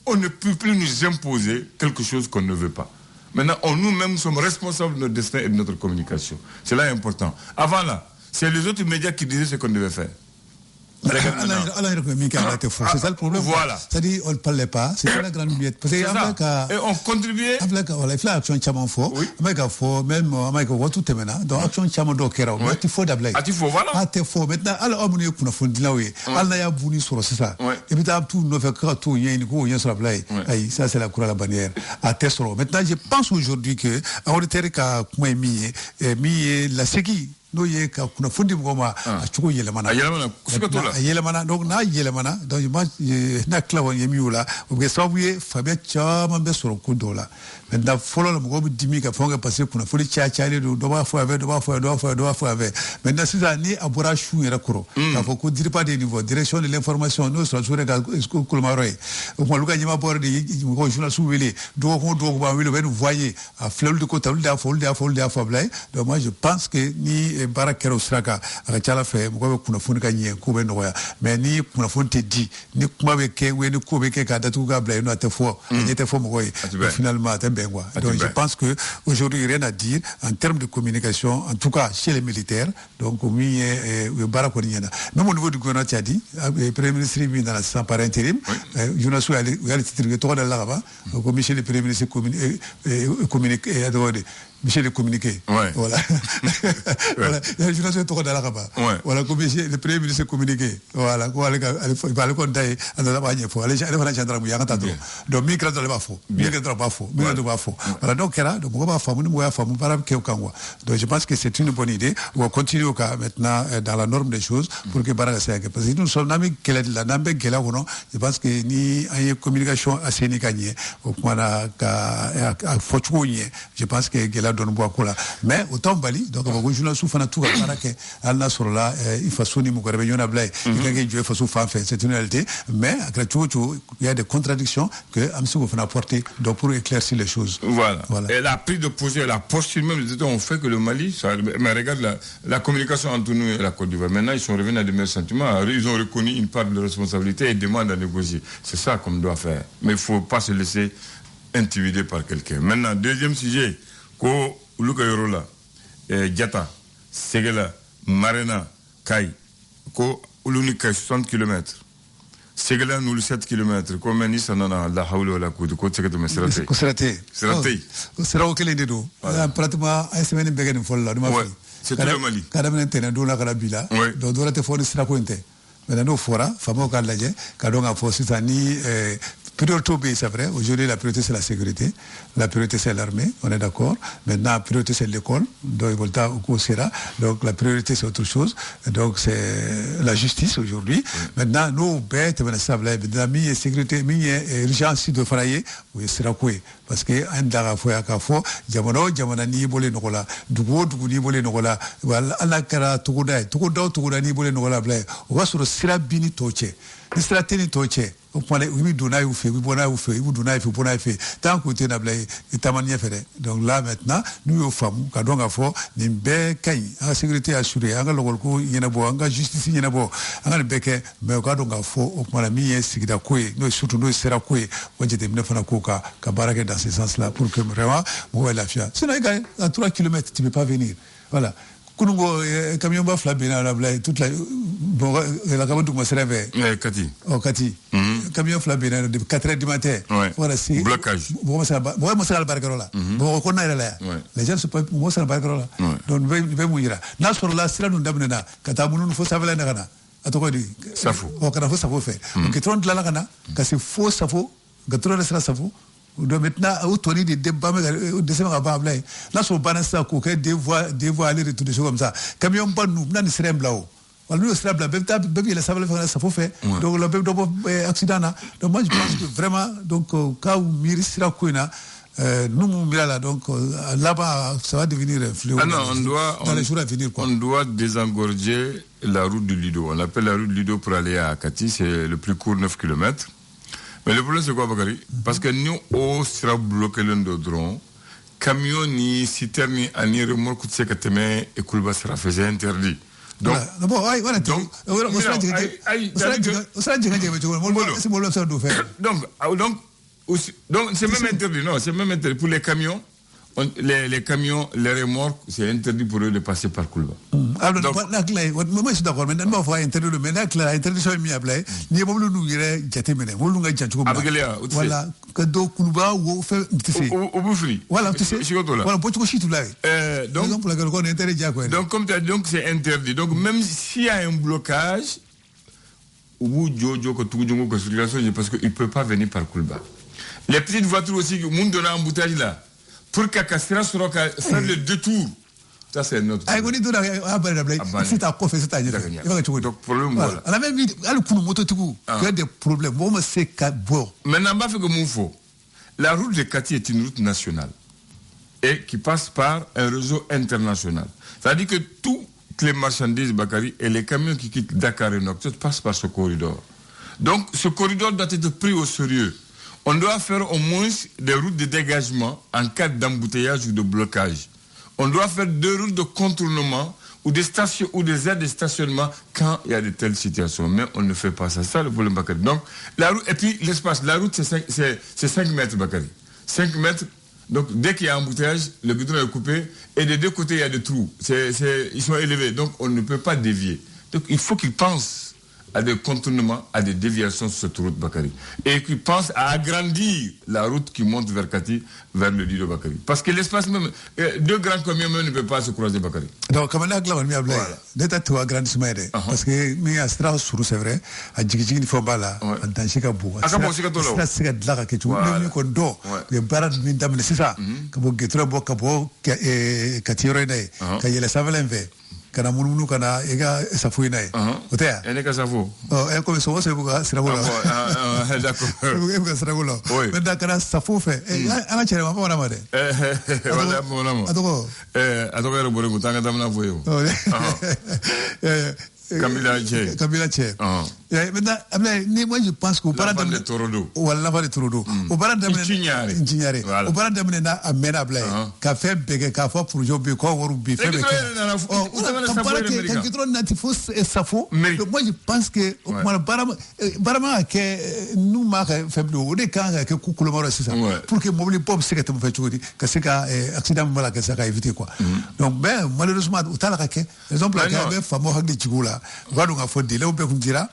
on ne peut plus nous imposer quelque chose qu'on ne veut pas. Maintenant, nous-mêmes sommes responsables de notre destin et de notre communication. C'est là important. Avant là, c'est les autres médias qui disaient ce qu'on devait faire. C'est ça le problème. Voilà. C'est-à-dire, on ne parlait pas. C'est ça la grande miette. Parce que et on contribuait. Avec la action chaman fo, avec même avec tout est maintenant. Donc action chaman do kera. Tu faut d'abord. Tu faut voilà. Tu faut maintenant. Alors on est pour fond dilawe. Allah ya bouni sur ça. Et puis tout ne fait que tout y a une go y a sur la blague. Aïe, ça c'est la cour à la bannière. À Tessoro. Maintenant je pense aujourd'hui que on était ka kuma mi la seki. No ye ka kuna fundi ngoma achuko yelemana yelemana donc na yelemana donc na klawo yemiula obe sabuye fabia chama be soro kudola maintenant folo le ngobi dimi ka fonga passer kuna fuli cha le do ba fo avec maintenant c'est ça ni abora chou era koro ka faut ko dire pas des niveaux direction de l'information nous sur sur ga kulmaroy ko luka nyima bord de ko journal souveli do ba wilo ben voyez à fleur de côté da fol blay donc moi je pense que ni barakero sraka akachala fe mko kuna funika nye kube ndoya mais ni kuna fonte di ni kuma be ke we ni kube ke ka datu ga blay no atefo nyetefo mko finalement tembengwa donc je pense que aujourd'hui rien à dire en termes de communication en tout cas chez les militaires donc mi barako nyena même au niveau du gouvernement tchadi le premier ministre bi dans la sans par intérim Younassou a le titre to da la ba ko monsieur le premier ministre communique et adoré Michel le communiqué. Ouais. Voilà. Voilà. Je ne sais pas là là-bas. Voilà comme le premier ministre communiqué. Voilà. Il va le compter. Alors là, il faut aller faire un gendarme. Il y a un tas de. Donc, micro de la faux. Micro de la faux. Micro de la faux. Voilà. Donc, là, donc on va faire donc, je pense que c'est une bonne idée. On va continuer maintenant dans la norme des choses pour que Baraka s'aille. Parce que nous sommes nami qu'elle est la nambe qu'elle a ou non. Je pense que ni une communication assez ni gagnée. Au point à je pense que la donne bois mais autant bali donc on va jouer sous fana tout para que Allah sur là il faut sonner mon corps bien blay il faut sous fan fait c'est une réalité mais il y a des contradictions que Amsou va apporter donc pour éclaircir les choses. Voilà. Elle a pris de poser la posture même on fait que le Mali ça, mais regarde la communication entre nous et la Côte d'Ivoire maintenant ils sont revenus à des meilleurs sentiments ils ont reconnu une part de responsabilité et demandent à négocier c'est ça qu'on doit faire mais il faut pas se laisser intimider par quelqu'un. Maintenant deuxième sujet ko Luka Yorola, Diata, Segela, Marena, Kai, ko Ulunika 60 km. Segela nous 7 km. Ko meni sanana la hawlo la ko ko tseke to mesrate. Ko srate. Srate. Sera okele ndedo. Pratiquement ay semaine begen folla duma fi. C'est le Mali. Kada men tene do la kala bila. Do do rate fo ni sra ko ente. Mais no fora, famo ka laje, ka do nga fo sitani priorité, c'est vrai. Aujourd'hui, la priorité, c'est la sécurité. La priorité, c'est l'armée. On est d'accord. Maintenant, la priorité, c'est l'école. Donc, donc, la priorité, c'est autre chose. Donc, c'est la justice aujourd'hui. Maintenant, nous, bêtes, la sécurité, urgence de frayer, oui, c'est la quoi. Parce que, un dara foya kafo, jamana ni bolé nokola, dugo ni bolé nokola, voilà, alakara, tukuda ni bolé nokola, blé. On va sur le sirabini toche. Le sirabini toche. Oui, donner ou fait, oui, bonna ou fait, oui, donner ou bonna fait. Tant que tu n'as pas été manié fait. Donc là, maintenant, nous, aux femmes, quand on a fait, nous, bécaï, la sécurité assurée, on a le rôle, il y en a beau, on a justice, il y en a beau, on a le bécaï, mais quand on a fait, on a mis un cycle d'accueil, nous, surtout, nous, c'est l'accueil, on a dit, nous, on a coca, cabaret dans ce sens-là, pour que vraiment, moi, la fia. Sinon, à 3 km, tu ne peux pas venir. Voilà. Kunungo camion ba flabina la blaye toute la bon la camion du se réveille Kati camion flabina de 4h du matin voilà c'est blocage bon ça le barcarola bon on a là les gens se peuvent moi ça le barcarola donc be mouira na sur la sira nous dabnena kata munun fo savela ngana atoko di safo o kana fo safo fait donc 30 la ngana ka c'est faux safo gatro sera safo. Donc maintenant, autour des débats, des semaines avant, là, sur Banassa, des voies aller retour des choses comme ça. Camion pas nous, n'a ni serait blanc. Nous serait blanc, bébé, la savale faire ça faut faire. Donc le bébé accident là. Donc moi je pense que vraiment, donc quand vous mirez sera couina, nous là donc là-bas ça va devenir fléau. Ah non, on doit dans les jours à venir quoi. On doit désengorger la route du Lido. On appelle la route du Lido pour aller à Kati, c'est le plus court 9 km. Mais le problème c'est quoi, Bakary? Parce que nous, on sera bloqué l'un de drone, camion ni citerne ni ani remorque de secateme et Kulba sera fait interdit. Donc, donc aussi, donc c'est même interdit, non, c'est même interdit. Pour les camions, les camions, les remorques, c'est interdit pour eux de passer par Koulba. Alors, moi je suis d'accord, mais maintenant, il faut interdire, mais l'interdiction est mise à plat. Ni bon, nous irait jatemene, vous l'avez déjà tout. Voilà, que do Koulba ou fait, tu sais. Au Boufri. Voilà, tu sais. Voilà, pour tout tout là. Donc, comme tu as dit, donc c'est interdit. Donc, même s'il y a un blocage, parce qu'il ne peut pas venir par Koulba. Les petites voitures aussi, le monde donne un embouteillage là. Pour qu'à Castera soit faire le détour. Ça, c'est notre. C'est un professeur. Donc, problème, voilà. On a même vu, il y a des problèmes. Bon, c'est qu'à bord. Maintenant, il faut que mon faut. La route de Kati est une route nationale et qui passe par un réseau international. C'est-à-dire que toutes les marchandises Bakary et les camions qui quittent Dakar et Nouakchott passent par ce corridor. Donc, ce corridor doit être pris au sérieux. On doit faire au moins des routes de dégagement en cas d'embouteillage ou de blocage. On doit faire 2 routes de contournement ou des stations ou des aires de stationnement quand il y a de telles situations. Mais on ne fait pas ça. C'est ça le problème, Bakary. Donc, la route, et puis l'espace, la route, c'est 5 mètres, Bakary. 5 mètres. Donc, dès qu'il y a un embouteillage, le goudron est coupé et des 2 côtés, il y a des trous. Ils sont élevés. Donc, on ne peut pas dévier. Donc, il faut qu'ils pensent à des contournements, à des déviations sur cette route Bakary. Et qui pense à agrandir la route qui monte vers Kati, vers le lit de Bakary. Parce que l'espace même, 2 grands camions même ne peuvent pas se croiser Bakary. Donc, comme on a d'état tout agrandissement, parce que, mais à Strasbourg, sur c'est vrai, à Djigidjig, il faut pas là, dans Chicago. À Strasbourg, c'est de là que tu vois, le condo, le barat de Mindam, c'est ça. Kabo Getrabo, Kabo, Katirene, Kayela Savalenve. Kana munu kana ega safu ina otea ene ka safu comme so se buga siragola d'accord buga siragola menda kana safu fe ana chere mama wana made wala mama atoko ero bore ngutanga tamna foyo Kabila Che. Maintenant, moi je pense qu'au paradis de Torodo. Ou à l'avant de Torodo. Au paradis de au paradis de amenable. Café Bege, café pour Jobi, Kourou, Bifé. Moi je pense que Barama que nous marque faible ou des camps que Koukoulomoro c'est ça. Pour que Mobile Pop c'est que tu me fais jouer, que c'est qu'un accident mal que ça a évité quoi. Donc ben malheureusement au Talaka, exemple la gamme fameux Hagdi Chigula. Vadunga Fodi, là, on peut dire,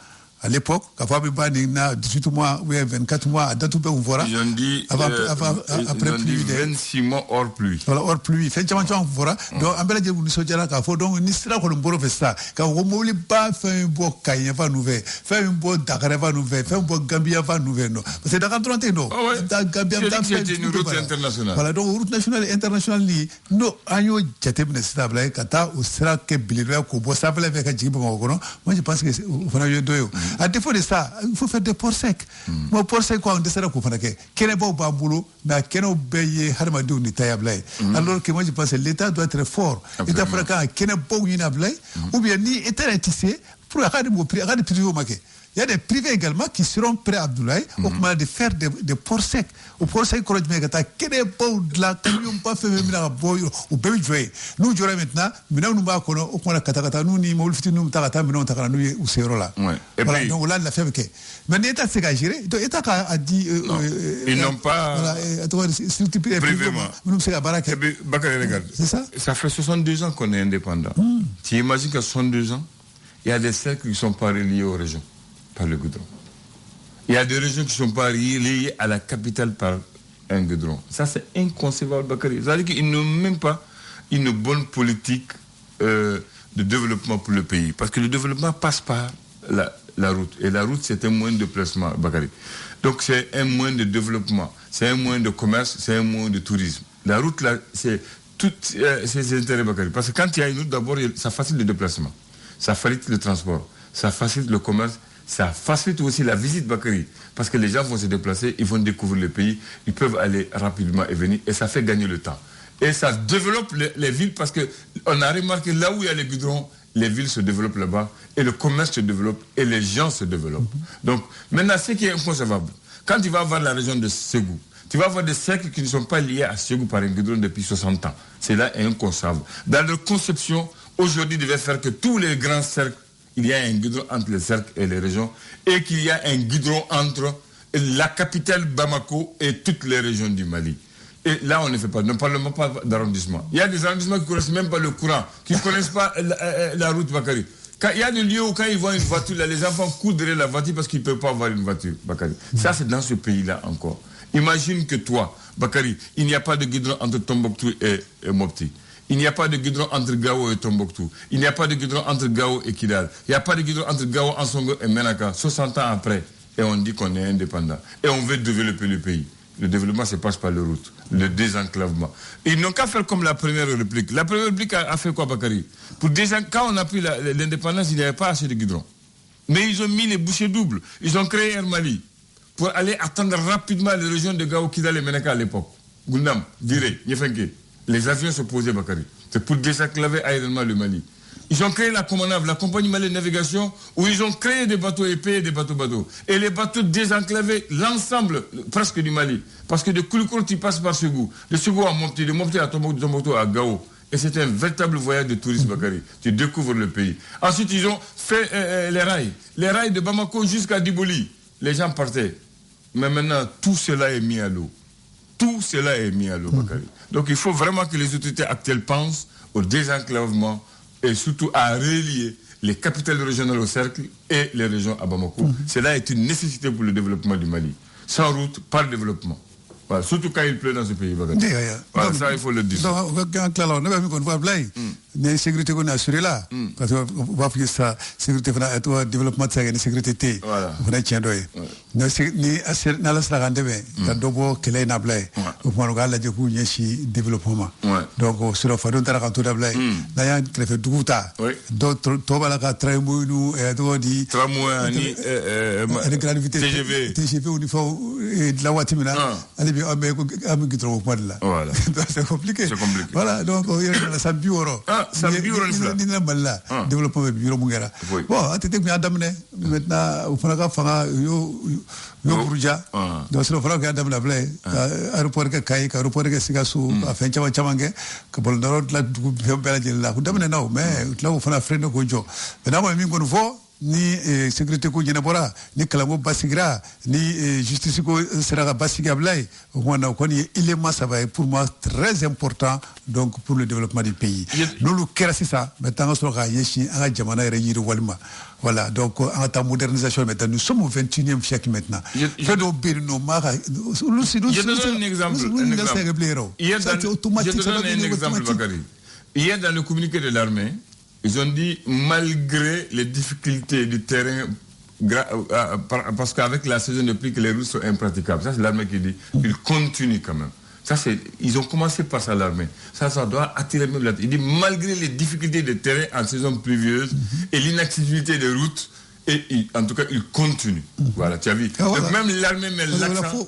à l'époque, quand on a 18 mois ou 24 mois, à date où on voit. Ils ont dit, après pluie. 26 mois hors pluie. Voilà, hors pluie. Fait que on voit. Donc, en bel vous nous là, quand donc, on sera qu'on ne fait ça. Quand on ne voulait pas faire un beau Kaïa va nous faire, faire un beau Dakar va nous faire, faire un beau Gambia va nous faire. Parce que Dakar 31, non. Gambia, c'est une route internationale. Voilà, donc, route nationale et internationale, non, agno Jatem stable, Kata, ou sera que Billy, Kobo, ça va avec un Djibo. Moi, je pense que on a eu 2. À défaut de ça, il faut faire des ports secs. Moi, ports secs, quoi, on décide qu'on fait. Quel est bon boulot, mais quel est payé Harmadou ni Tayablay. Alors que moi, je pense que l'État doit être fort. L'État fera quel est bon Yinablay, ou bien ni État tissé pour arrêter de priver au maquet. Il y a des privés également qui seront prêts à Abdoulaye de faire des ports secs. Au port sec, quand je me dis, quel est bon de la camion pas fait même la boy ou bébé jouer. Nous, j'aurais maintenant, nous va connaître au point de Katakata, nous, ni Moulfiti, nous, Takata, nous, Takata, nous, ou Sérola. Voilà, donc là, la fait avec. Mais l'État s'est gagé. Donc, l'État a dit. Ils n'ont pas. Voilà, s'il te plaît, nous, c'est la baraque. Bakary, regarde. C'est ça? Ça fait 62 ans qu'on est indépendant. Tu imagines qu'à 62 ans, il y a des cercles qui ne sont pas reliés aux régions par le goudron. Il y a des régions qui ne sont pas liées à la capitale par un goudron. Ça, c'est inconcevable, Bakary. C'est-à-dire qu'ils n'ont même pas une bonne politique de développement pour le pays. Parce que le développement passe par la route. Et la route, c'est un moyen de placement, Bakary. Donc, c'est un moyen de développement. C'est un moyen de commerce. C'est un moyen de tourisme. La route, là, c'est tous ces intérêts, Bakary. Parce que quand il y a une route, d'abord, ça facilite le déplacement. Ça facilite le transport. Ça facilite le commerce. Ça facilite aussi la visite Bakary, parce que les gens vont se déplacer, ils vont découvrir le pays, ils peuvent aller rapidement et venir, et ça fait gagner le temps. Et ça développe les villes, parce qu'on a remarqué là où il y a les goudrons, les villes se développent là-bas, et le commerce se développe, et les gens se développent. Donc, maintenant, ce qui est inconcevable, quand tu vas voir la région de Ségou, tu vas voir des cercles qui ne sont pas liés à Ségou par un goudron depuis 60 ans. C'est là inconcevable. Dans leur conception, aujourd'hui, devait faire que tous les grands cercles, il y a un goudron entre les cercles et les régions, et qu'il y a un goudron entre la capitale Bamako et toutes les régions du Mali. Et là, on ne fait pas. Ne parlons pas d'arrondissement. Il y a des arrondissements qui ne connaissent même pas le courant, qui ne connaissent pas la route Bakary. Il y a des lieux où quand ils voient une voiture, là, les enfants courent derrière la voiture parce qu'ils ne peuvent pas avoir une voiture, Bakary. Ça, c'est dans ce pays-là encore. Imagine que toi, Bakary, il n'y a pas de goudron entre Tombouctou et Mopti. Il n'y a pas de goudron entre Gao et Tombouctou. Il n'y a pas de goudron entre Gao et Kidal. Il n'y a pas de goudron entre Gao, Ansongo et Menaka. 60 ans après, et on dit qu'on est indépendant. Et on veut développer le pays. Le développement se passe par les routes, le désenclavement. Ils n'ont qu'à faire comme la Première République. La Première République a fait quoi, Bakary? Quand on a pris l'indépendance, il n'y avait pas assez de goudron. Mais ils ont mis les bouchées doubles. Ils ont créé Air Mali pour aller attendre rapidement les régions de Gao, Kidal et Menaka à l'époque. Gundam, Viré, Yefenke. Les avions se posaient, Bakary. C'est pour désenclaver aérément le Mali. Ils ont créé la Comanave, la compagnie malienne de navigation, où ils ont créé des bateaux épais et des bateaux-bateaux. Et les bateaux désenclavaient l'ensemble, presque du Mali. Parce que de Koulikoro, tu passes par Ségou. De Ségou à Mopti, de Mopti à Tombouctou, de Tombouctou à Gao. Et c'était un véritable voyage de tourisme, Bakary. Tu découvres le pays. Ensuite, ils ont fait les rails. Les rails de Bamako jusqu'à Diboli. Les gens partaient. Mais maintenant, tout cela est mis à l'eau. Tout cela est mis à l'eau, Bakary. Donc il faut vraiment que les autorités actuelles pensent au désenclavement et surtout à relier les capitales régionales au cercle et les régions à Bamako. Cela est une nécessité pour le développement du Mali. Sans route, pas de développement. Voilà, surtout quand il pleut dans ce pays. Voilà, ça, il faut le dire. La sécurité qu'on a assurée là, parce qu'on va faire ça, sécurité, développement de la sécurité, on a tient d'oeil. Ni à la Sarandebe, la Dobo, qu'elle est nablée, au point où la Djokou Yeshi développement. Donc, sur le fond de la canton d'ablée, d'ailleurs, il fait Douta, d'autres, Tobalaka, Tramounou, et Adodi, Tramouani, TGV au niveau de la Watimina, allez bien, Amigitro au point de là. Voilà. C'est compliqué. Voilà, donc, il y a la Sambioro. Développement bureau Mungera. Bon, attendez que Adamne, maintenant, au Fanaga Fanga, Yo Bruja, donc c'est le Fanaga Adam Lablay, aéroport Kaï, aéroport Sigassou, à Fenchama Chamangue, que pour le nord, la Bella, Damne now, mais là, au Fana Freno Gojo. Maintenant, I'm going to ni sécurité ko jenabora ni kalamo basigra ni justice ko sera basiga blay on connaît élément ça va pour moi très important donc pour le développement du pays lolu kera ça maintenant so ga yeshi anga jamana re yiri walma voilà donc en ta modernisation maintenant nous sommes au 21e siècle maintenant fait do birno mara je donne un exemple Bakary. Hier dans le communiqué de l'armée ils ont dit, malgré les difficultés du terrain, parce qu'avec la saison de pluie, que les routes sont impraticables. Ça, c'est l'armée qui dit. Ils continuent quand même. Ça, ils ont commencé par ça, l'armée. Ça doit attirer même l'attention. Il dit, malgré les difficultés de terrain en saison pluvieuse et l'inaccessibilité des routes, et en tout cas, ils continuent. Voilà, tu as vu. Donc même l'armée met l'accent.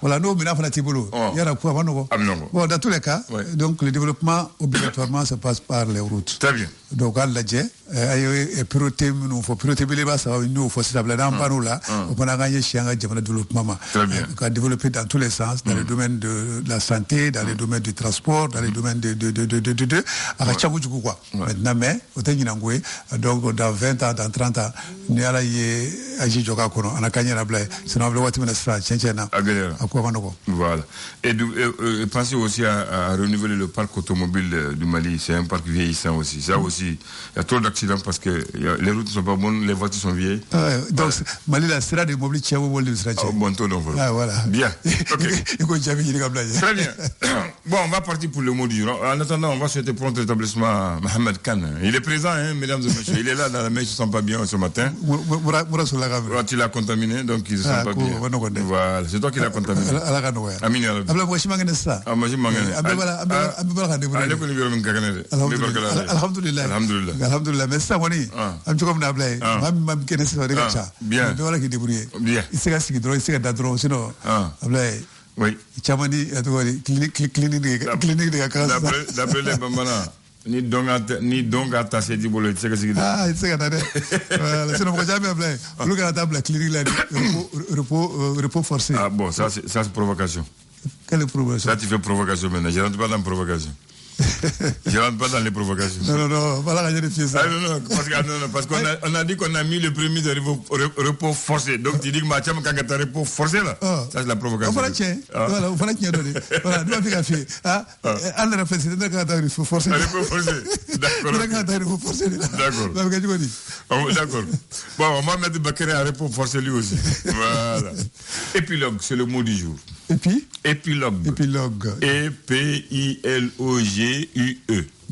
Voilà, nous, bon, dans tous les cas, donc le développement, obligatoirement, ça passe par les routes. Très bien. Donc, à l'adjet, il faut priorité, nous, faut s'établir dans le là, on peut gagner chez un développement. Très bien. Donc, à développer dans tous les sens, dans le domaine de la santé, dans le domaine du transport, dans le domaine de maintenant, mais, donc, dans 20 ans, dans 30 ans, nous allons y agir joka kono, on a gagné la blague. Sinon, on va voir ça, voilà. Et pensez aussi à renouveler le parc automobile du Mali. C'est un parc vieillissant aussi. Ça aussi, il y a trop d'accidents parce que les routes ne sont pas bonnes, les voitures sont vieilles. Donc, Mali, la sera de mobilité, tu as bon taux donc voilà. Bien. Très bien. Bon, on va partir pour le mot du jour. En attendant, on va souhaiter prompt rétablissement à Mohamed Khan. Il est présent, hein, mesdames et messieurs. Il est là dans la main, il ne se sent pas bien ce matin. Tu l'as contaminé, donc il ne se sent pas bien. Voilà, c'est toi qui l'as contaminé. Amin. Alhamdulillah. Mais ça, bien. Oui. Chamani, clinique d'après les Bambana. Ni donc à ta série pour le c'est que c'est sinon moi jamais appelé le gars table clinique là repos forcé. Ah bon, ça c'est provocation. Quelle provocation? Ça tu fais provocation maintenant, je rentre pas dans provocation. Je rentre pas dans les provocations. Non, voilà, j'ai défié ça. Parce qu'on a dit qu'on a mis le premier de repos forcé. Donc tu dis que Mathiam, quand tu as repos forcé là, ça c'est la provocation. Voilà, tiens. Voilà, voilà, nous avons fait. On a fait, c'est quand tu as repos forcé. Repos forcé. D'accord. D'accord. Bon, on va mettre Bakary à repos forcé lui aussi. Voilà. Épilogue, c'est le mot du jour. Et puis Épilogue. E-P-I-L-O-G-U-E.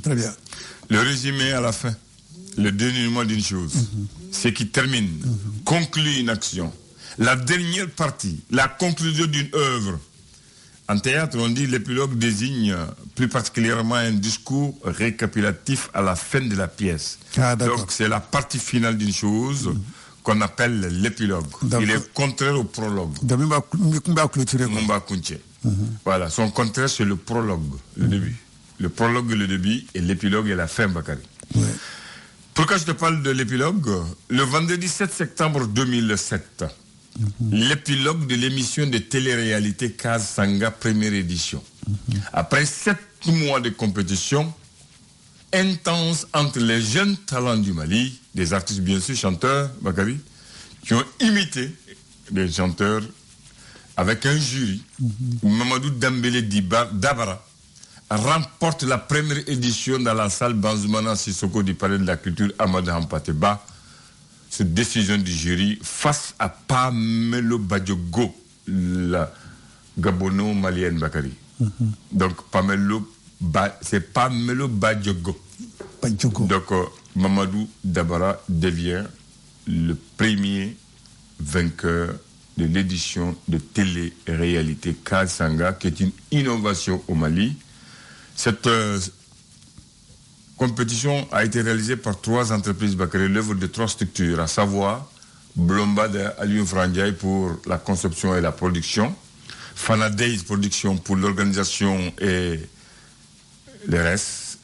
Très bien. Le résumé à la fin, le dénouement d'une chose, ce qui termine, conclut une action. La dernière partie, la conclusion d'une œuvre. En théâtre, on dit l'épilogue désigne plus particulièrement un discours récapitulatif à la fin de la pièce. Donc c'est la partie finale d'une chose qu'on appelle l'épilogue. Il est contraire au prologue. Voilà, son contraire c'est le prologue, le début. Le prologue est le début et l'épilogue est la fin, Bakary. Pourquoi je te parle de l'épilogue? Le vendredi 7 septembre 2007, l'épilogue de l'émission de télé-réalité Case Sanga première édition. Après 7 mois de compétition intense entre les jeunes talents du Mali, des artistes bien sûr, chanteurs, Bakary, qui ont imité des chanteurs avec un jury, Mamadou Dambélé Dabara remporte la première édition dans la salle Banzoumana Sissoko du Palais de la Culture Amadou Hampateba, sur décision du jury face à Pamelo Badjogo, la Gabono-Malienne Bakary. Donc c'est Pamelo Badjogo. Donc Mamadou Dabara devient le premier vainqueur de l'édition de télé-réalité Case Sanga, qui est une innovation au Mali. Cette compétition a été réalisée par 3 entreprises Bakary, l'œuvre de 3 structures, à savoir Blomba de Aliou Frandiaï pour la conception et la production, Fanadays Production pour l'organisation et le reste,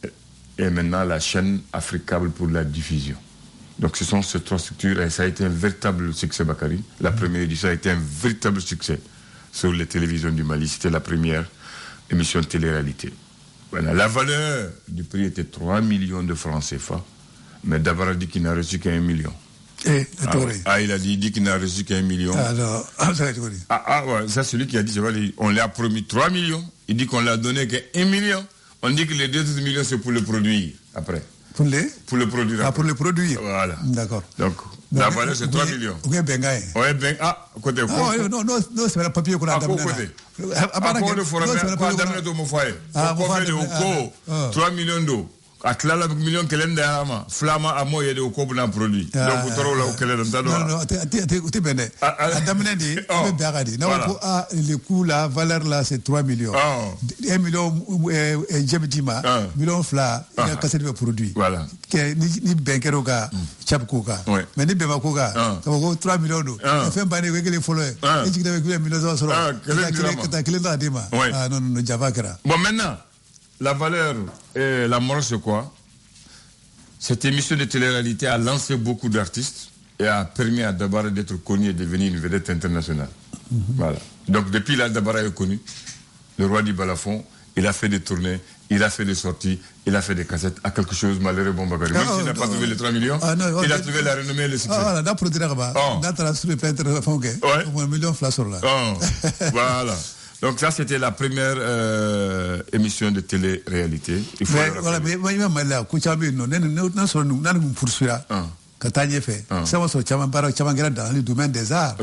et maintenant la chaîne Africable pour la diffusion. Donc ce sont ces 3 structures et ça a été un véritable succès, Bakary. La première édition a été un véritable succès sur les télévisions du Mali. C'était la première émission de télé-réalité. Voilà. La valeur du prix était 3 millions de francs CFA, mais Dabara dit qu'il n'a reçu qu'1 million. Il a dit qu'il n'a reçu qu'1 million. Ouais, ça c'est lui qui a dit, on lui a promis 3 millions, il dit qu'on l'a donné qu'1 million, on dit que les 2 millions c'est pour le produire après. Pour le produire. Pour le produire. Voilà. D'accord. Donc, la valeur, c'est 3 millions. Oui, Bengaï. Oui, côté quoi? Non, c'est le papier qu'on a donné. À quoi le forum, quoi d'amener de mon foyer? Pourquoi de Oko, 3 millions d'eau. À Tlala, millions que l'un d'Ama, Flama, à moi, il y a des Oko pour un produit. Donc, vous trouvez là où qu'elle est dans non, t'es bien. À Damene, le coût, la valeur là, c'est 3 millions. 1 million, Djebidima, million Fla, il a cassé le produit. Voilà. Ni Benkeroga, Chapkoga. Mais ni Bemakoga, 3 millions d'eau. Il fait un bain avec les followers. Et tu avec 1 million d'euros. Non, Javakara. Bon, maintenant. La valeur et la morale, c'est quoi? Cette émission de télé-réalité a lancé beaucoup d'artistes et a permis à Dabara d'être connu et de devenir une vedette internationale. Voilà. Donc depuis là, Dabara est connu, le roi du balafon, il a fait des tournées, il a fait des sorties, il a fait des cassettes à quelque chose malheureux bon Bakary. Même s'il n'a pas trouvé les 3 millions, il a trouvé la renommée et le succès. Voilà, dans le million flasor là. Voilà. Donc ça, c'était la première émission de télé-réalité. Katanye fait. Ça va sur Chamambara, Chamangara dans le domaine des arts.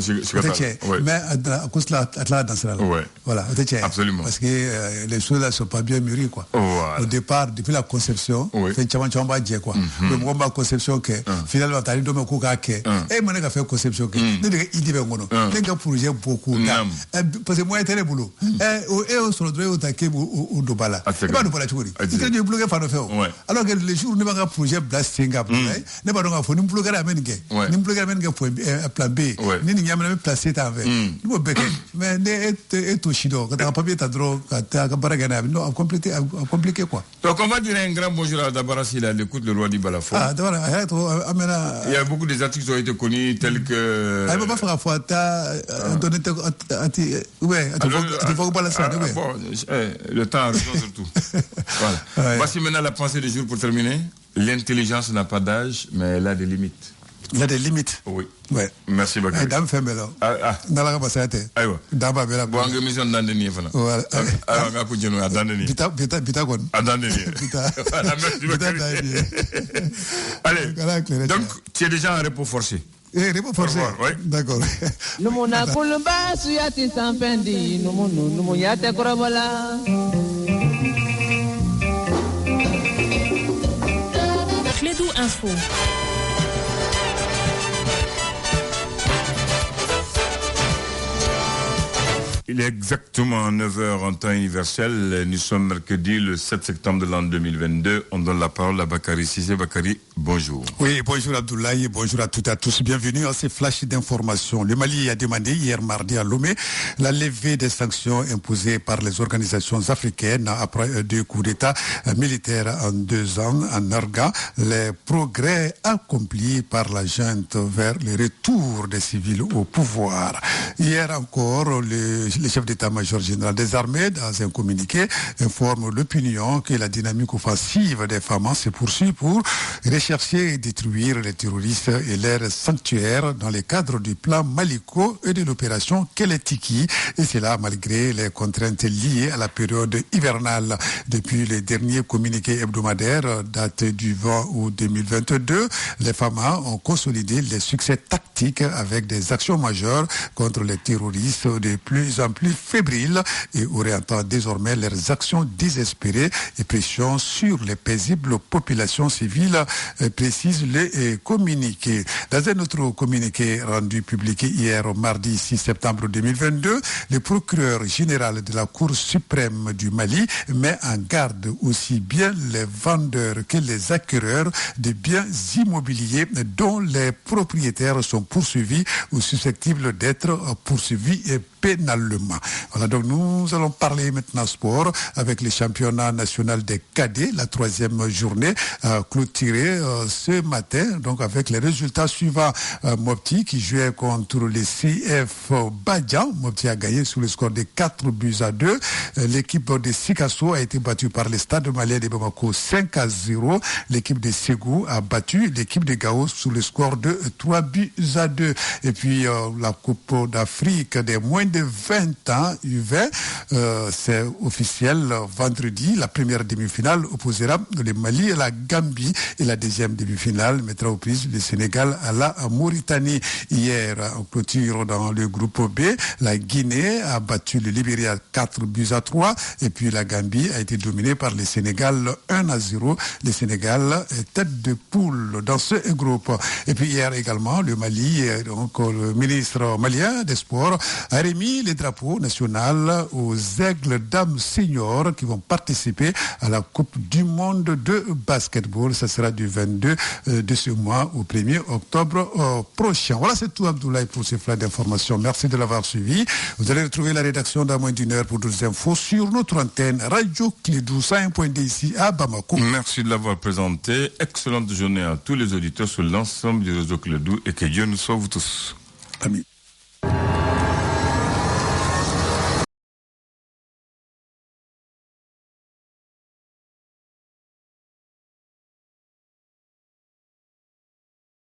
Mais à cause de la danse là. Voilà, absolument. Parce que les choses là ne sont pas bien mûries, quoi. Voilà. Au départ, depuis la conception, c'est Chamamba Dje, quoi. Le moment conception que finalement, tu as dit de me couper. Et mon gars fait conception que. Il dit bon, les gars projet beaucoup. Parce que moi, j'étais le boulot. Et on se retrouve au taquet au Dobala. C'est pas de Dobala, tu vois. C'est que du bloqué par le fait. Alors que les jours où nous avons un projet blasting, ne pas donc à fond. bloquer la main gay ni bloquer la main gay pour plan B ni ni yamana placer ta avec ni beke mais est tout chido quand tu papier ta drogue ta baragana non compliqué quoi. Donc on va dire un grand bonjour à Dabara s'il a l'écoute le roi du Balafon. Il y a beaucoup des articles qui ont été connus tels que il va pas faire fois ta donner le temps a raison surtout. Voilà. Voici maintenant la pensée du jour pour terminer. L'intelligence n'a pas d'âge, mais elle a des limites. Il y a des limites. Oui. Ouais. Merci Bakary. Dame Femelo. Dans la capacité. Aywa. Dame Bela. Bon, on a mission d'Andeni. Voilà. On a continué à Dandeni. Bita quoi. À Dandeni. Merci Bakary. Allez. Donc, tu es déjà en repos forcé. Repos forcé. Oui. D'accord. Nous mon akulba suyati sampendi nous yate korobola. Clédou Info. Il est exactement 9h en temps universel. Nous sommes mercredi le 7 septembre de l'an 2022. On donne la parole à Bakary Cissé. Bakary, bonjour. Oui, bonjour Abdoulaye, bonjour à toutes et à tous. Bienvenue à ces flashs d'informations. Le Mali a demandé hier mardi à Lomé la levée des sanctions imposées par les organisations africaines après 2 coups d'État militaires en 2 ans en arguant les progrès accomplis par la junte vers le retour des civils au pouvoir. Hier encore, le chef d'état-major général des armées, dans un communiqué, informe l'opinion que la dynamique offensive des FAMA se poursuit pour rechercher et détruire les terroristes et leurs sanctuaires dans le cadre du plan Maliko et de l'opération Keletiki, et cela malgré les contraintes liées à la période hivernale. Depuis les derniers communiqués hebdomadaires datés du 20 août 2022, les FAMA ont consolidé les succès tactiques avec des actions majeures contre les terroristes de plus en plus fébriles et orientant désormais leurs actions désespérées et pression sur les paisibles populations civiles, précise le communiqué. Dans un autre communiqué rendu public hier mardi 6 septembre 2022, le procureur général de la Cour suprême du Mali met en garde aussi bien les vendeurs que les acquéreurs de biens immobiliers dont les propriétaires sont poursuivis ou susceptibles d'être poursuivis pénalement. Voilà, donc nous allons parler maintenant sport avec le championnat national des cadets, la 3e journée clôturée ce matin, donc avec les résultats suivants. Mopti qui jouait contre le CF Badjan, Mopti a gagné sous le score de 4-2. L'équipe de Sikasso a été battue par le Stade malien de Bamako 5-0. L'équipe de Ségou a battu l'équipe de Gao sous le score de 3-2. Et puis la Coupe d'Afrique des moins de 20 ans, U20, c'est officiel, vendredi, la première demi-finale opposera le Mali à la Gambie et la deuxième demi-finale mettra aux prises le Sénégal à la Mauritanie. Hier, en clôture dans le groupe B, la Guinée a battu le Libéria 4-3 et puis la Gambie a été dominée par le Sénégal 1-0. Le Sénégal est tête de poule dans ce groupe. Et puis hier également, le Mali, donc le ministre malien des Sports, a remis les drapeaux nationaux aux Aigles Dames Seniors qui vont participer à la Coupe du Monde de basketball. Ça sera du 22 de ce mois au 1er octobre prochain. Voilà, c'est tout Abdoulaye pour ces flashs d'informations. Merci de l'avoir suivi. Vous allez retrouver la rédaction dans moins d'1 heure pour d'autres infos sur notre antenne Radio Clédou 101.2 ici à Bamako. Merci de l'avoir présenté. Excellente journée à tous les auditeurs sur l'ensemble du réseau Clédou et que Dieu nous sauve tous. Amis.